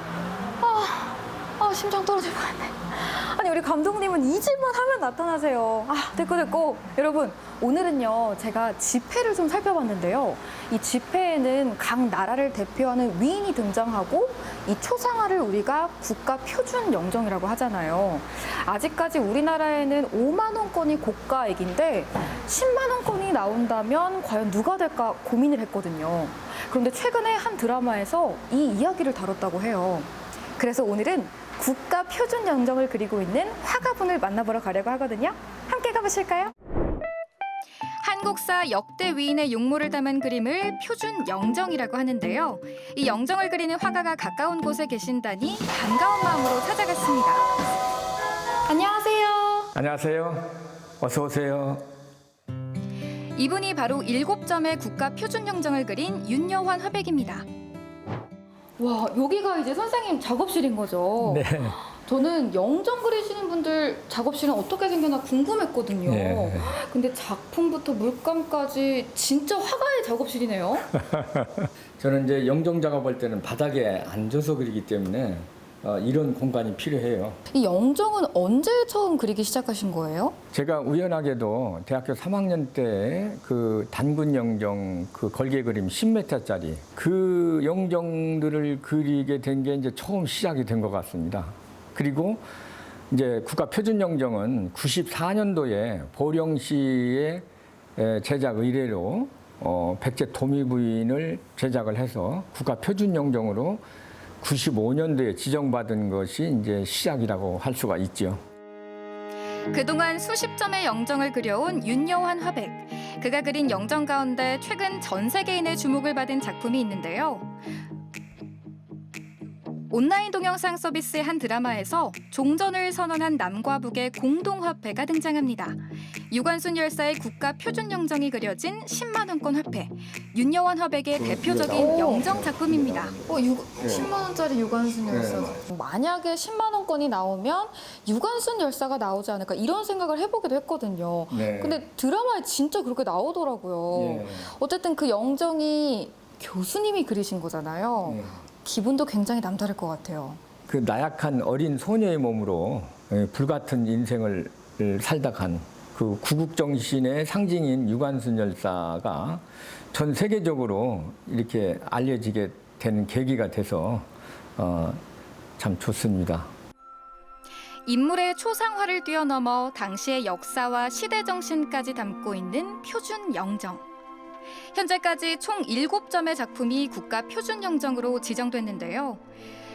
심장 떨어질 뻔했네. 아니 우리 감독님은 이 질문 하면 나타나세요. 됐고. 여러분 오늘은요 제가 지폐를 좀 살펴봤는데요. 이 지폐에는 각 나라를 대표하는 위인이 등장하고 이 초상화를 우리가 국가 표준 영정이라고 하잖아요. 아직까지 우리나라에는 5만 원권이 고가액인데 10만 원권이 나온다면 과연 누가 될까 고민을 했거든요. 그런데 최근에 한 드라마에서 이 이야기를 다뤘다고 해요. 그래서 오늘은 국가 표준 영정을 그리고 있는 화가분을 만나보러 가려고 하거든요. 함께 가보실까요? 한국사 역대 위인의 용모를 담은 그림을 표준 영정이라고 하는데요. 이 영정을 그리는 화가가 가까운 곳에 계신다니 반가운 마음으로 찾아갔습니다. 안녕하세요. 안녕하세요. 어서 오세요. 이분이 바로 7점의 국가 표준 영정을 그린 윤여환 화백입니다. 와, 여기가 이제 선생님 작업실인 거죠? 네. 저는 영정 그리시는 분들 작업실은 어떻게 생겨나 궁금했거든요. 네. 근데 작품부터 물감까지 진짜 화가의 작업실이네요. 저는 이제 영정 작업할 때는 바닥에 앉아서 그리기 때문에 이런 공간이 필요해요. 이 영정은 언제 처음 그리기 시작하신 거예요? 제가 우연하게도 대학교 3학년 때 그 단군 영정 그 걸개 그림 10m짜리 그 영정들을 그리게 된 게 이제 처음 시작이 된 것 같습니다. 그리고 이제 국가 표준 영정은 94년도에 보령시의 제작 의뢰로 백제 도미부인을 제작을 해서 국가 표준 영정으로 95년도에 지정받은 것이 이제 시작이라고 할 수가 있죠. 그동안 수십 점의 영정을 그려온 윤여환 화백. 그가 그린 영정 가운데 최근 전 세계인의 주목을 받은 작품이 있는데요. 온라인 동영상 서비스의 한 드라마에서 종전을 선언한 남과 북의 공동화폐가 등장합니다. 유관순 열사의 국가 표준 영정이 그려진 10만 원권 화폐. 윤여환 화백의 대표적인 영정 작품입니다. 10만 원짜리 유관순 열사. 만약에 10만 원권이 나오면 유관순 열사가 나오지 않을까 이런 생각을 해보기도 했거든요. 네. 근데 드라마에 진짜 그렇게 나오더라고요. 네. 어쨌든 그 영정이 교수님이 그리신 거잖아요. 네. 기분도 굉장히 남다를 것 같아요. 그 나약한 어린 소녀의 몸으로 불같은 인생을 살다 간 그 구국정신의 상징인 유관순 열사가 전 세계적으로 이렇게 알려지게 된 계기가 돼서 참 좋습니다. 인물의 초상화를 뛰어넘어 당시의 역사와 시대 정신까지 담고 있는 표준 영정. 현재까지 총 7점의 작품이 국가 표준 영정으로 지정됐는데요.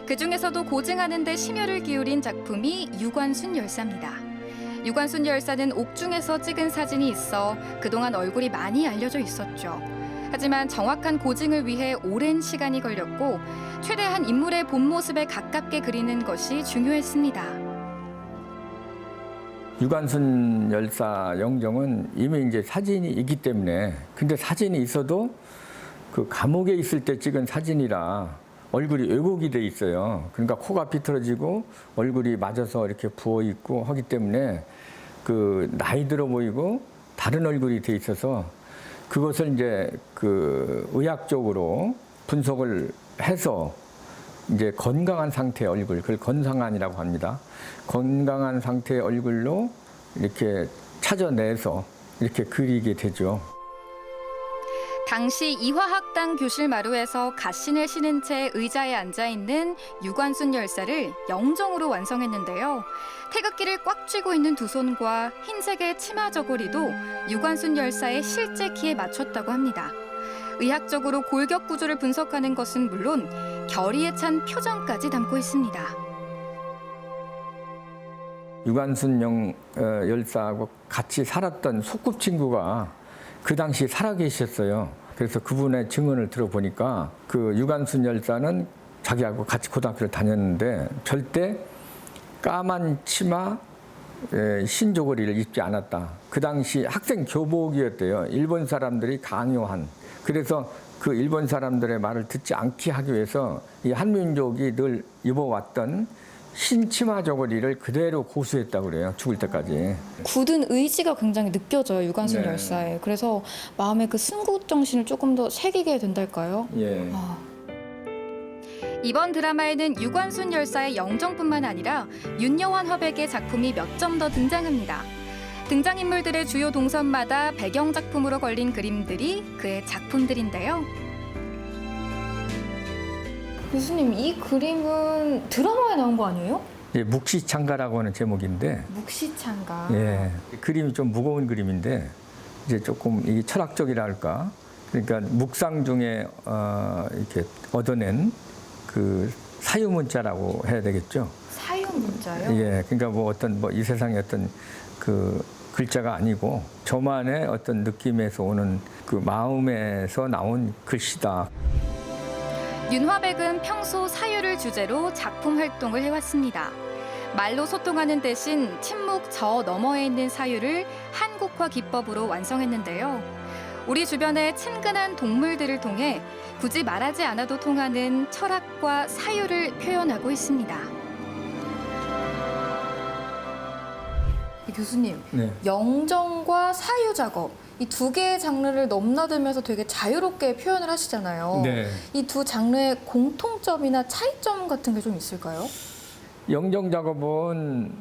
그중에서도 고증하는 데 심혈을 기울인 작품이 유관순 열사입니다. 유관순 열사는 옥중에서 찍은 사진이 있어 그동안 얼굴이 많이 알려져 있었죠. 하지만 정확한 고증을 위해 오랜 시간이 걸렸고 최대한 인물의 본 모습에 가깝게 그리는 것이 중요했습니다. 유관순 열사 영정은 이미 이제 사진이 있기 때문에 근데 사진이 있어도 그 감옥에 있을 때 찍은 사진이라 얼굴이 왜곡이 돼 있어요. 그러니까 코가 비틀어지고 얼굴이 맞아서 이렇게 부어 있고 하기 때문에 그 나이 들어 보이고 다른 얼굴이 돼 있어서 그것을 이제 그 의학적으로 분석을 해서 이제 건강한 상태의 얼굴, 그걸 건상안이라고 합니다. 건강한 상태의 얼굴로 이렇게 찾아내서 이렇게 그리게 되죠. 당시 이화학당 교실 마루에서 갓신을 신은 채 의자에 앉아있는 유관순 열사를 영정으로 완성했는데요. 태극기를 꽉 쥐고 있는 두 손과 흰색의 치마 저고리도 유관순 열사의 실제 키에 맞췄다고 합니다. 의학적으로 골격 구조를 분석하는 것은 물론 결의에 찬 표정까지 담고 있습니다. 유관순 열사하고 같이 살았던 소꿉친구가 그 당시 살아계셨어요. 그래서 그분의 증언을 들어보니까 그 유관순 열사는 자기하고 같이 고등학교를 다녔는데 절대 까만 치마, 흰 저고리를 입지 않았다. 그 당시 학생 교복이었대요. 일본 사람들이 강요한. 그래서 그 일본 사람들의 말을 듣지 않게 하기 위해서 이 한민족이 늘 입어왔던 흰 치마 저고리를 그대로 고수했다고 그래요. 죽을 때까지. 굳은 의지가 굉장히 느껴져요, 유관순 네. 열사에. 그래서 마음에 그 순국 정신을 조금 더 새기게 된달까요? 예. 이번 드라마에는 유관순 열사의 영정뿐만 아니라 윤여환 화백의 작품이 몇 점 더 등장합니다. 등장인물들의 주요 동선마다 배경 작품으로 걸린 그림들이 그의 작품들인데요. 교수님, 이 그림은 드라마에 나온 거 아니에요? 예, 묵시창가라고 하는 제목인데, 묵시창가. 예, 그림이 좀 무거운 그림인데 이제 조금 이게 철학적이라 할까. 그러니까 묵상 중에 이렇게 얻어낸 그 사유문자라고 해야 되겠죠. 문자요? 예, 그러니까 뭐 어떤 뭐 이 세상의 어떤 그 글자가 아니고 저만의 어떤 느낌에서 오는 그 마음에서 나온 글씨다. 윤화백은 평소 사유를 주제로 작품 활동을 해왔습니다. 말로 소통하는 대신 침묵 저 너머에 있는 사유를 한국화 기법으로 완성했는데요. 우리 주변의 친근한 동물들을 통해 굳이 말하지 않아도 통하는 철학과 사유를 표현하고 있습니다. 교수님, 네. 영정과 사유 작업 이 두 개의 장르를 넘나들면서 되게 자유롭게 표현을 하시잖아요. 네. 이 두 장르의 공통점이나 차이점 같은 게 좀 있을까요? 영정 작업은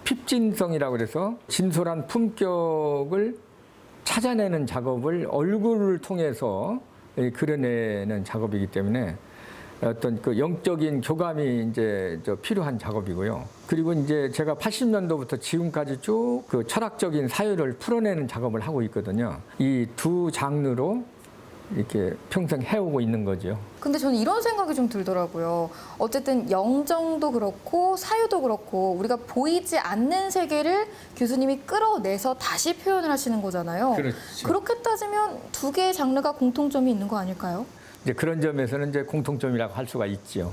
핍진성이라고 그래서 진솔한 품격을 찾아내는 작업을 얼굴을 통해서 그려내는 작업이기 때문에 어떤 그 영적인 교감이 이제 필요한 작업이고요. 그리고 이제 제가 80년도부터 지금까지 쭉 그 철학적인 사유를 풀어내는 작업을 하고 있거든요. 이 두 장르로 이렇게 평생 해오고 있는 거죠. 근데 저는 이런 생각이 좀 들더라고요. 어쨌든 영정도 그렇고 사유도 그렇고 우리가 보이지 않는 세계를 교수님이 끌어내서 다시 표현을 하시는 거잖아요. 그렇죠. 그렇게 따지면 두 개의 장르가 공통점이 있는 거 아닐까요? 이제 그런 점에서는 이제 공통점이라고 할 수가 있죠.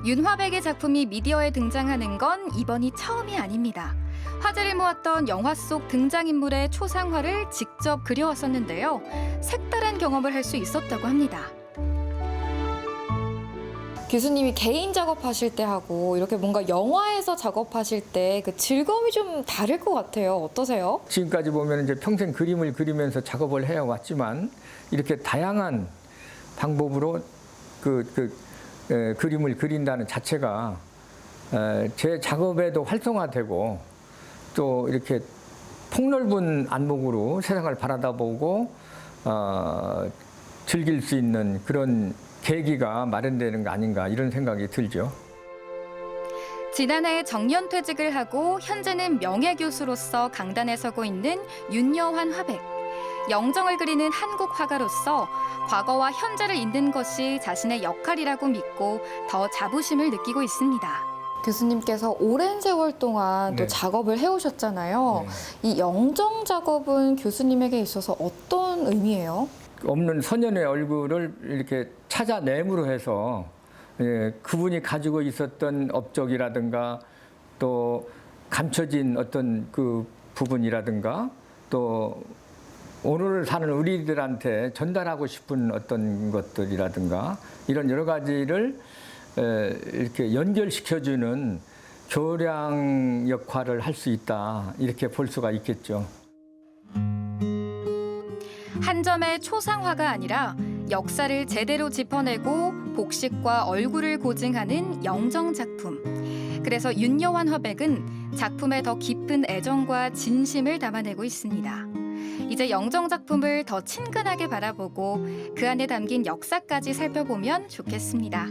윤화백의 작품이 미디어에 등장하는 건 이번이 처음이 아닙니다. 화제를 모았던 영화 속 등장인물의 초상화를 직접 그려왔었는데요. 색다른 경험을 할 수 있었다고 합니다. 교수님이 개인 작업하실 때 하고 이렇게 뭔가 영화에서 작업하실 때 그 즐거움이 좀 다를 것 같아요. 어떠세요? 지금까지 보면 이제 평생 그림을 그리면서 작업을 해왔지만 이렇게 다양한 방법으로 그림을 그린다는 자체가 제 작업에도 활성화되고 또 이렇게 폭넓은 안목으로 세상을 바라다보고 즐길 수 있는 그런 계기가 마련되는 거 아닌가 이런 생각이 들죠. 지난해 정년퇴직을 하고 현재는 명예교수로서 강단에 서고 있는 윤여환 화백. 영정을 그리는 한국 화가로서 과거와 현재를 잇는 것이 자신의 역할이라고 믿고 더 자부심을 느끼고 있습니다. 교수님께서 오랜 세월 동안 또 네. 작업을 해오셨잖아요. 네. 이 영정 작업은 교수님에게 있어서 어떤 의미예요? 없는 소년의 얼굴을 이렇게 찾아냄으로 해서 그분이 가지고 있었던 업적이라든가 또 감춰진 어떤 그 부분이라든가 또 오늘을 사는 우리들한테 전달하고 싶은 어떤 것들이라든가 이런 여러 가지를 이렇게 연결시켜주는 교량 역할을 할 수 있다 이렇게 볼 수가 있겠죠. 한 점의 초상화가 아니라 역사를 제대로 짚어내고 복식과 얼굴을 고증하는 영정 작품. 그래서 윤여환 화백은 작품에 더 깊은 애정과 진심을 담아내고 있습니다. 이제 영정 작품을 더 친근하게 바라보고 그 안에 담긴 역사까지 살펴보면 좋겠습니다.